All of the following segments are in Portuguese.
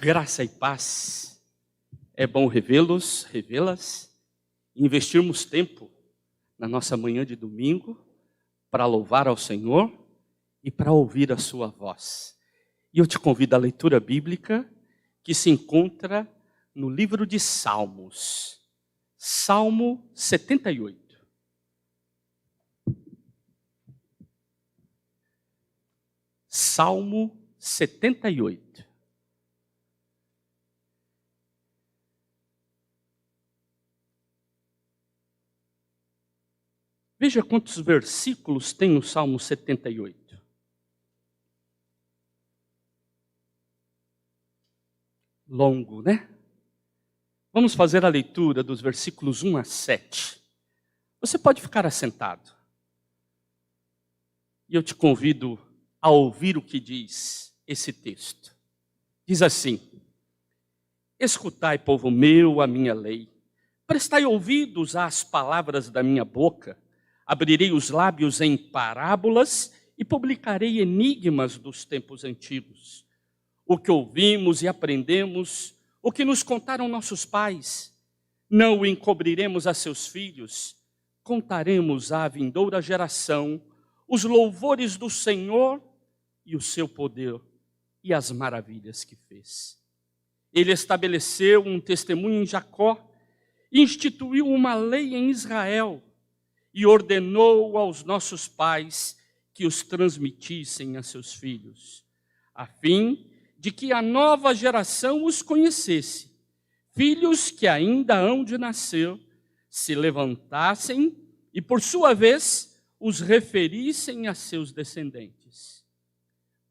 Graça e paz, é bom revê-las, investirmos tempo na nossa manhã de domingo para louvar ao Senhor e para ouvir a sua voz. E eu te convido à leitura bíblica que se encontra no livro de Salmos, Salmo 78. Salmo 78. Veja quantos versículos tem no Salmo 78. Longo, né? Vamos fazer a leitura dos versículos 1 a 7. Você pode ficar assentado. E eu te convido a ouvir o que diz esse texto. Diz assim: Escutai, povo meu, a minha lei. Prestai ouvidos às palavras da minha boca. Abrirei os lábios em parábolas e publicarei enigmas dos tempos antigos. O que ouvimos e aprendemos, o que nos contaram nossos pais, não o encobriremos a seus filhos, contaremos à vindoura geração os louvores do Senhor e o seu poder e as maravilhas que fez. Ele estabeleceu um testemunho em Jacó, instituiu uma lei em Israel, e ordenou aos nossos pais que os transmitissem a seus filhos, a fim de que a nova geração os conhecesse, filhos que ainda hão de nascer, se levantassem e, por sua vez, os referissem a seus descendentes,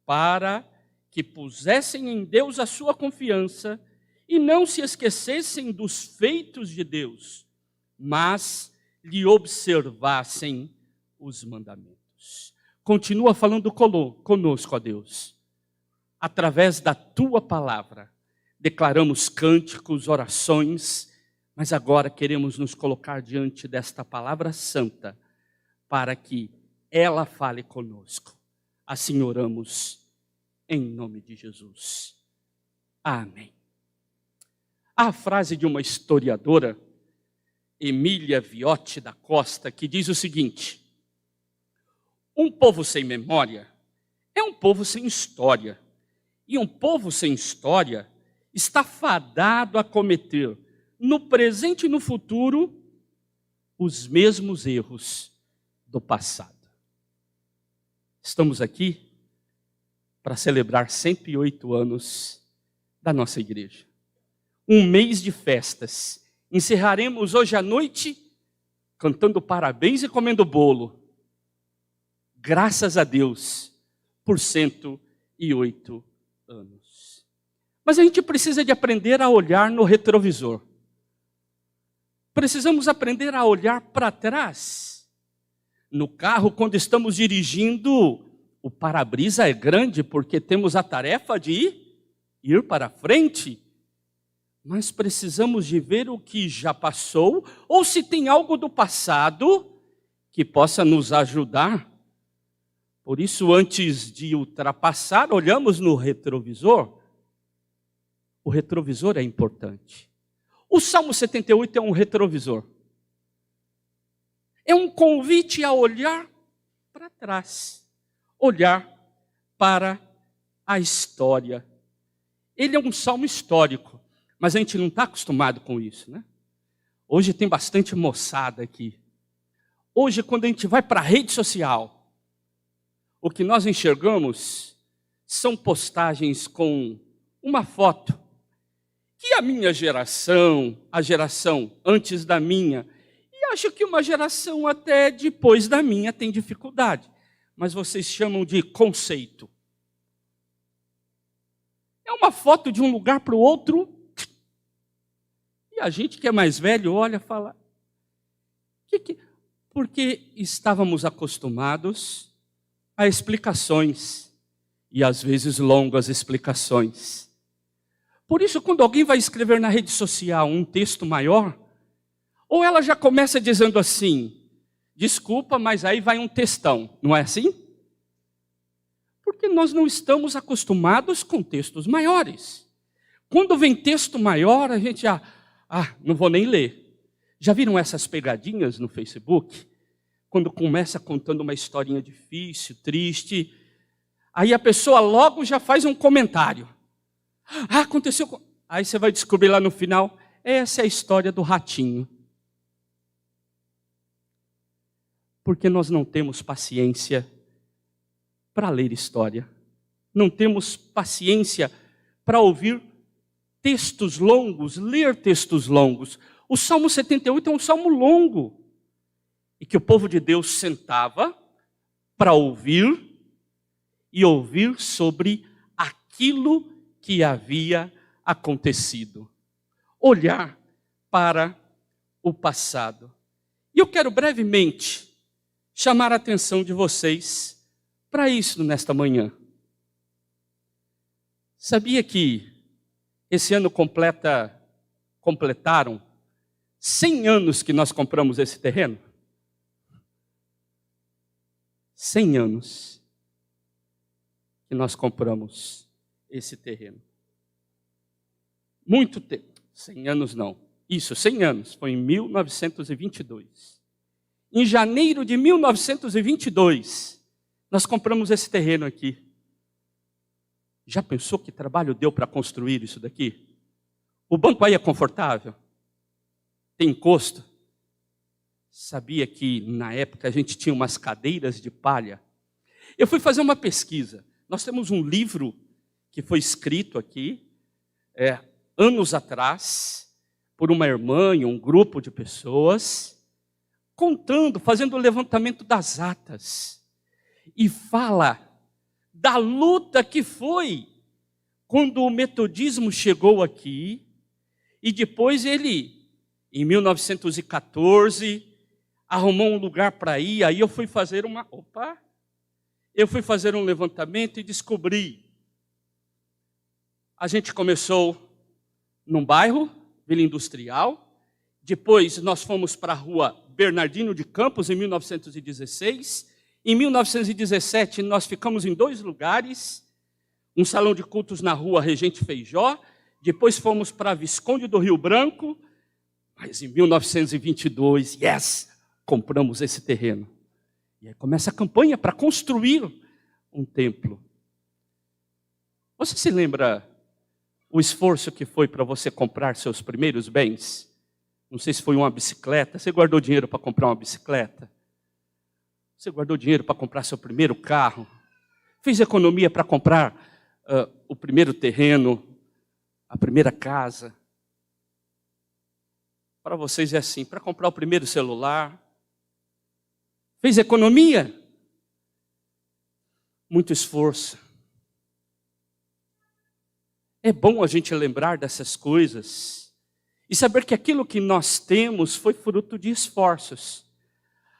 para que pusessem em Deus a sua confiança e não se esquecessem dos feitos de Deus, mas lhe observassem os mandamentos. Continua falando conosco, ó Deus. Através da tua palavra, declaramos cânticos, orações, mas agora queremos nos colocar diante desta palavra santa, para que ela fale conosco. Assim oramos, em nome de Jesus. Amém. A frase de uma historiadora, Emília Viotti da Costa, que diz o seguinte: um povo sem memória é um povo sem história, e um povo sem história está fadado a cometer, no presente e no futuro, os mesmos erros do passado. Estamos aqui para celebrar 108 anos da nossa igreja. Um mês de festas. Encerraremos hoje à noite cantando parabéns e comendo bolo. Graças a Deus por 108 anos. Mas a gente precisa de aprender a olhar no retrovisor. Precisamos aprender a olhar para trás. No carro, quando estamos dirigindo, o para-brisa é grande porque temos a tarefa de ir para frente. Mas precisamos de ver o que já passou, ou se tem algo do passado que possa nos ajudar. Por isso, antes de ultrapassar, olhamos no retrovisor. O retrovisor é importante. O Salmo 78 é um retrovisor. É um convite a olhar para trás, olhar para a história. Ele é um salmo histórico. Mas a gente não está acostumado com isso, né? Hoje tem bastante moçada aqui. Hoje, quando a gente vai para a rede social, o que nós enxergamos são postagens com uma foto que a minha geração, a geração antes da minha, e acho que uma geração até depois da minha tem dificuldade, mas vocês chamam de conceito. É uma foto de um lugar para o outro. A gente que é mais velho olha e fala, porque estávamos acostumados a explicações, e às vezes longas explicações. Por isso, quando alguém vai escrever na rede social um texto maior, ou ela já começa dizendo assim, desculpa, mas aí vai um textão, não é assim? Porque nós não estamos acostumados com textos maiores. Quando vem texto maior, a gente não vou nem ler. Já viram essas pegadinhas no Facebook? Quando começa contando uma historinha difícil, triste, aí a pessoa logo já faz um comentário. Aconteceu. Aí você vai descobrir lá no final, essa é a história do ratinho. Porque nós não temos paciência para ler história. Não temos paciência para ouvir textos longos, ler textos longos. O Salmo 78 é um salmo longo. E que o povo de Deus sentava para ouvir e ouvir sobre aquilo que havia acontecido. Olhar para o passado. E eu quero brevemente chamar a atenção de vocês para isso nesta manhã. Sabia que esse ano completaram 100 anos que nós compramos esse terreno? 100 anos que nós compramos esse terreno. Muito tempo. 100 anos não. Isso, 100 anos. Foi em 1922. Em janeiro de 1922, nós compramos esse terreno aqui. Já pensou que trabalho deu para construir isso daqui? O banco aí é confortável? Tem encosto? Sabia que na época a gente tinha umas cadeiras de palha? Eu fui fazer uma pesquisa. Nós temos um livro que foi escrito aqui, anos atrás, por uma irmã e um grupo de pessoas, contando, fazendo o levantamento das atas. E fala da luta que foi quando o metodismo chegou aqui, e depois ele, em 1914, arrumou um lugar para ir, aí eu fui fazer um levantamento e descobri. A gente começou num bairro, Vila Industrial, depois nós fomos para a rua Bernardino de Campos, em 1916. Em 1917, nós ficamos em 2 lugares, um salão de cultos na rua Regente Feijó, depois fomos para Visconde do Rio Branco, mas em 1922, compramos esse terreno. E aí começa a campanha para construir um templo. Você se lembra o esforço que foi para você comprar seus primeiros bens? Não sei se foi uma bicicleta. Você guardou dinheiro para comprar uma bicicleta? Você guardou dinheiro para comprar seu primeiro carro? Fez economia para comprar o primeiro terreno, a primeira casa? Para vocês é assim, para comprar o primeiro celular. Fez economia? Muito esforço. É bom a gente lembrar dessas coisas e saber que aquilo que nós temos foi fruto de esforços.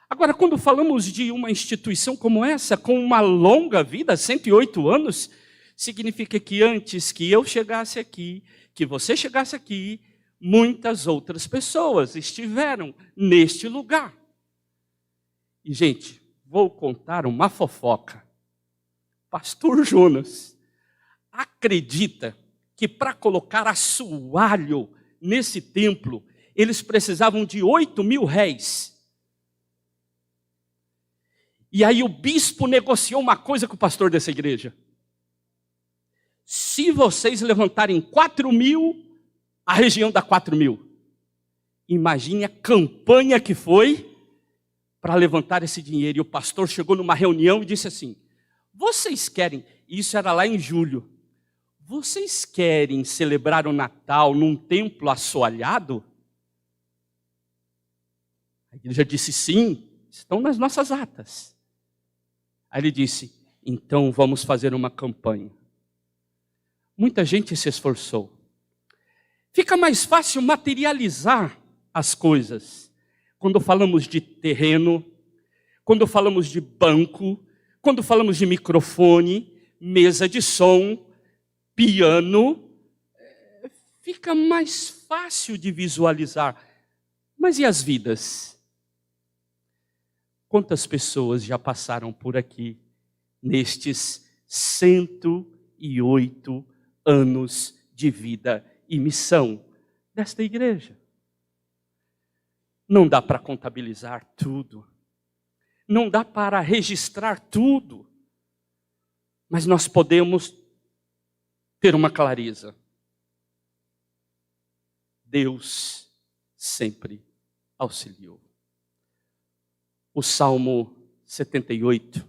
Agora, quando falamos de uma instituição como essa, com uma longa vida, 108 anos, significa que antes que eu chegasse aqui, que você chegasse aqui, muitas outras pessoas estiveram neste lugar. E, gente, vou contar uma fofoca. Pastor Jonas acredita que para colocar assoalho nesse templo, eles precisavam de 8.000 réis. E aí o bispo negociou uma coisa com o pastor dessa igreja. Se vocês levantarem 4.000, a região dá 4.000. Imagine a campanha que foi para levantar esse dinheiro. E o pastor chegou numa reunião e disse assim: vocês querem, isso era lá em julho, vocês querem celebrar o Natal num templo assoalhado? A igreja disse sim, estão nas nossas atas. Aí ele disse: então vamos fazer uma campanha. Muita gente se esforçou. Fica mais fácil materializar as coisas quando falamos de terreno, quando falamos de banco, quando falamos de microfone, mesa de som, piano. Fica mais fácil de visualizar. Mas e as vidas? Quantas pessoas já passaram por aqui nestes 108 anos de vida e missão desta igreja. Não dá para contabilizar tudo, não dá para registrar tudo, mas nós podemos ter uma clareza. Deus sempre auxiliou. O Salmo 78,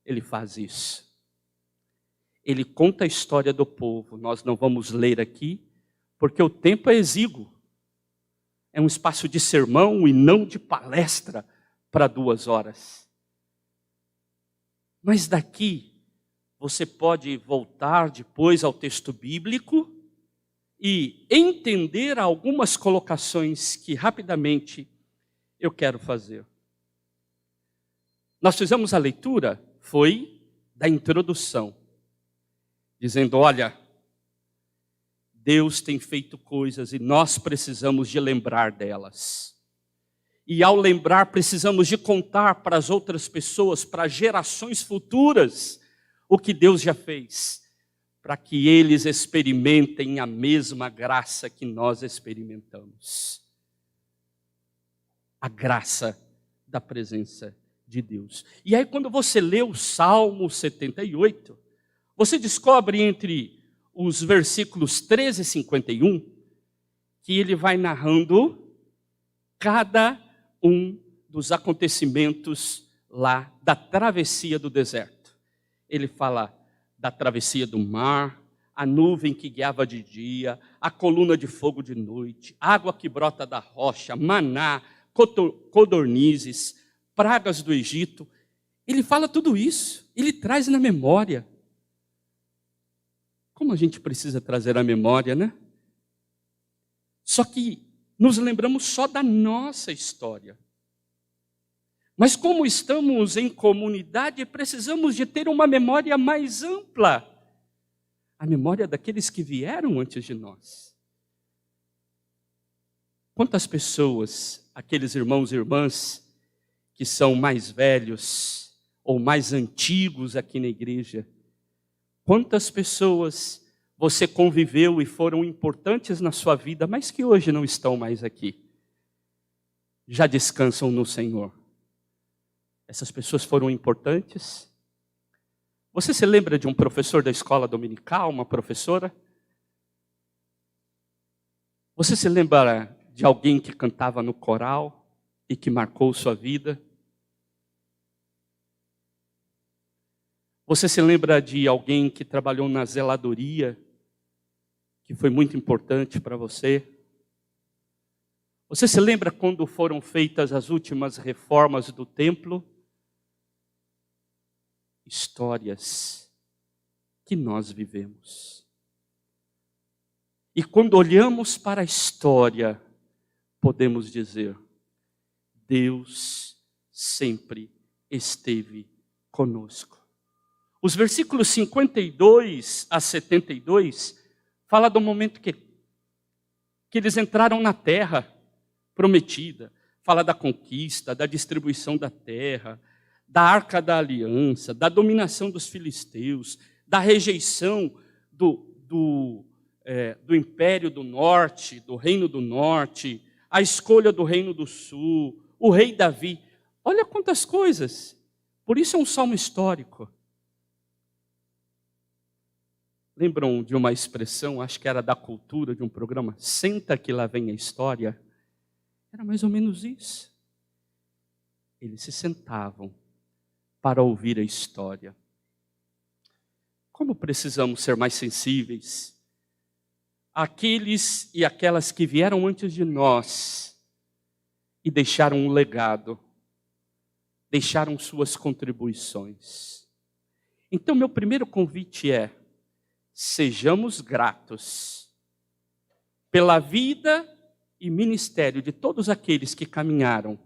ele faz isso. Ele conta a história do povo. Nós não vamos ler aqui, porque o tempo é exíguo. É um espaço de sermão e não de palestra para 2 horas. Mas daqui, você pode voltar depois ao texto bíblico e entender algumas colocações que rapidamente eu quero fazer. Nós fizemos a leitura, foi da introdução, dizendo, olha, Deus tem feito coisas e nós precisamos de lembrar delas. E ao lembrar, precisamos de contar para as outras pessoas, para gerações futuras, o que Deus já fez, para que eles experimentem a mesma graça que nós experimentamos. A graça da presença de Deus. E aí quando você lê o Salmo 78, você descobre entre os versículos 13 e 51, que ele vai narrando cada um dos acontecimentos lá da travessia do deserto. Ele fala da travessia do mar, a nuvem que guiava de dia, a coluna de fogo de noite, água que brota da rocha, maná, codornizes, pragas do Egito. Ele fala tudo isso, ele traz na memória. Como a gente precisa trazer a memória, né? Só que nos lembramos só da nossa história. Mas como estamos em comunidade, precisamos de ter uma memória mais ampla. A memória daqueles que vieram antes de nós. Quantas pessoas, aqueles irmãos e irmãs que são mais velhos ou mais antigos aqui na igreja, quantas pessoas você conviveu e foram importantes na sua vida, mas que hoje não estão mais aqui? Já descansam no Senhor. Essas pessoas foram importantes? Você se lembra de um professor da escola dominical, uma professora? Você se lembra de alguém que cantava no coral e que marcou sua vida? Você se lembra de alguém que trabalhou na zeladoria, que foi muito importante para você? Você se lembra quando foram feitas as últimas reformas do templo? Histórias que nós vivemos. E quando olhamos para a história, podemos dizer, Deus sempre esteve conosco. Os versículos 52 a 72 fala do momento que eles entraram na terra prometida. Fala da conquista, da distribuição da terra, da arca da aliança, da dominação dos filisteus, da rejeição do império do norte, do reino do norte, a escolha do reino do sul, o rei Davi. Olha quantas coisas. Por isso é um salmo histórico. Lembram de uma expressão, acho que era da cultura, de um programa, senta que lá vem a história? Era mais ou menos isso. Eles se sentavam para ouvir a história. Como precisamos ser mais sensíveis àqueles e aquelas que vieram antes de nós e deixaram um legado, deixaram suas contribuições. Então, meu primeiro convite é, sejamos gratos pela vida e ministério de todos aqueles que caminharam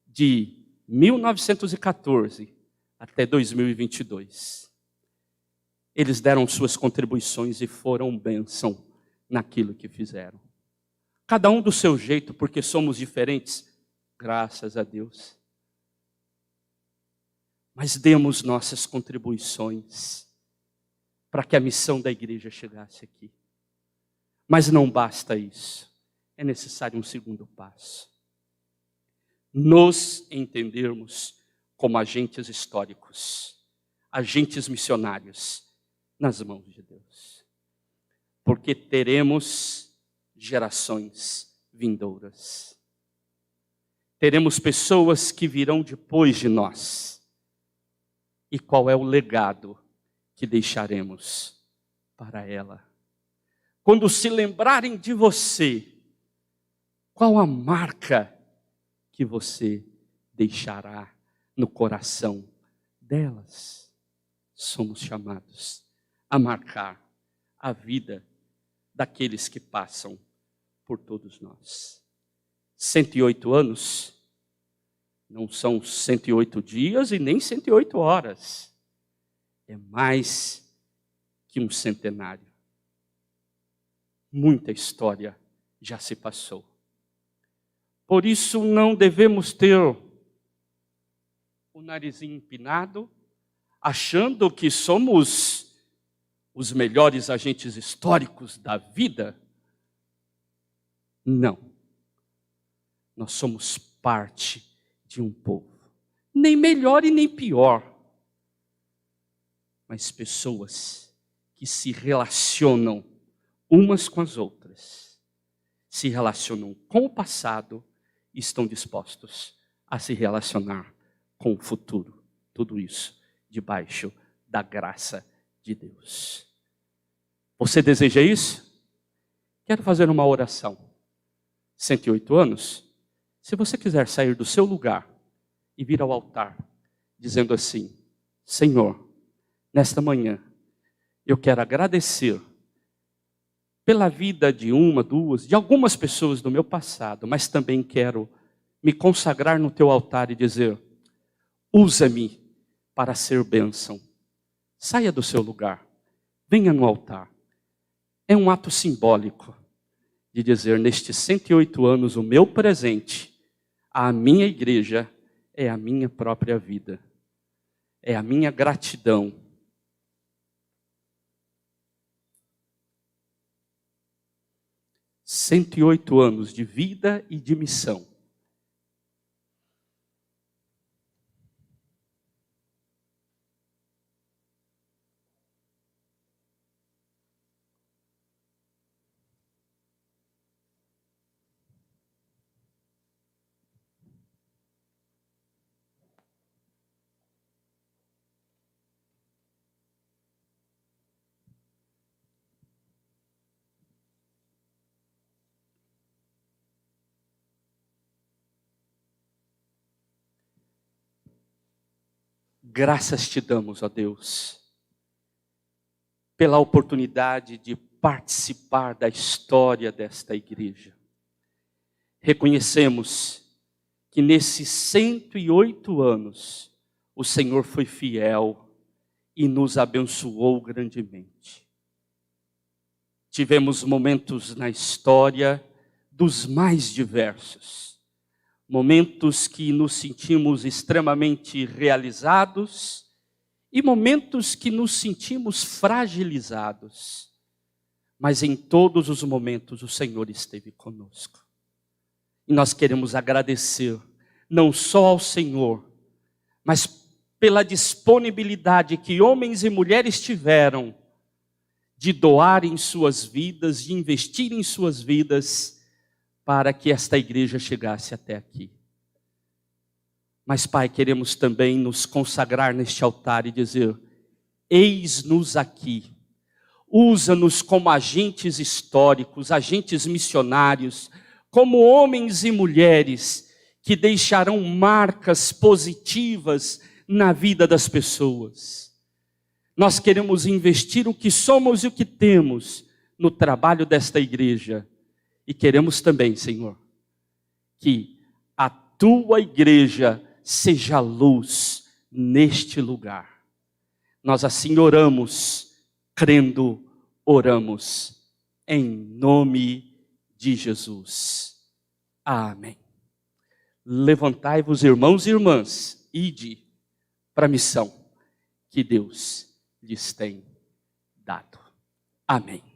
de 1914 até 2022. Eles deram suas contribuições e foram bênção naquilo que fizeram. Cada um do seu jeito, porque somos diferentes, graças a Deus. Mas demos nossas contribuições para que a missão da igreja chegasse aqui. Mas não basta isso. É necessário um segundo passo. Nos entendermos como agentes históricos, agentes missionários nas mãos de Deus. Porque teremos gerações vindouras. Teremos pessoas que virão depois de nós. E qual é o legado que deixaremos para ela? Quando se lembrarem de você, qual a marca que você deixará no coração delas? Somos chamados a marcar a vida daqueles que passam por todos nós. 108 anos não são 108 dias e nem 108 horas. É mais que um centenário. Muita história já se passou. Por isso não devemos ter o narizinho empinado, achando que somos os melhores agentes históricos da vida. Não. Nós somos parte de um povo. Nem melhor e nem pior. Mas pessoas que se relacionam umas com as outras, se relacionam com o passado e estão dispostos a se relacionar com o futuro. Tudo isso debaixo da graça de Deus. Você deseja isso? Quero fazer uma oração. 108 anos? Se você quiser sair do seu lugar e vir ao altar, dizendo assim: Senhor, nesta manhã, eu quero agradecer pela vida de uma, duas, de algumas pessoas do meu passado, mas também quero me consagrar no teu altar e dizer: usa-me para ser bênção. Saia do seu lugar, venha no altar. É um ato simbólico de dizer, nestes 108 anos, o meu presente, a minha igreja, é a minha própria vida. É a minha gratidão. – 108 anos de vida e de missão. Graças te damos, ó Deus, pela oportunidade de participar da história desta igreja. Reconhecemos que nesses 108 anos, o Senhor foi fiel e nos abençoou grandemente. Tivemos momentos na história dos mais diversos. Momentos que nos sentimos extremamente realizados e momentos que nos sentimos fragilizados. Mas em todos os momentos o Senhor esteve conosco. E nós queremos agradecer, não só ao Senhor, mas pela disponibilidade que homens e mulheres tiveram de doarem suas vidas, de investir em suas vidas, para que esta igreja chegasse até aqui. Mas, Pai, queremos também nos consagrar neste altar e dizer: eis-nos aqui, usa-nos como agentes históricos, agentes missionários, como homens e mulheres que deixarão marcas positivas na vida das pessoas. Nós queremos investir o que somos e o que temos no trabalho desta igreja. E queremos também, Senhor, que a tua igreja seja luz neste lugar. Nós assim oramos, crendo, oramos, em nome de Jesus. Amém. Levantai-vos, irmãos e irmãs, ide para a missão que Deus lhes tem dado. Amém.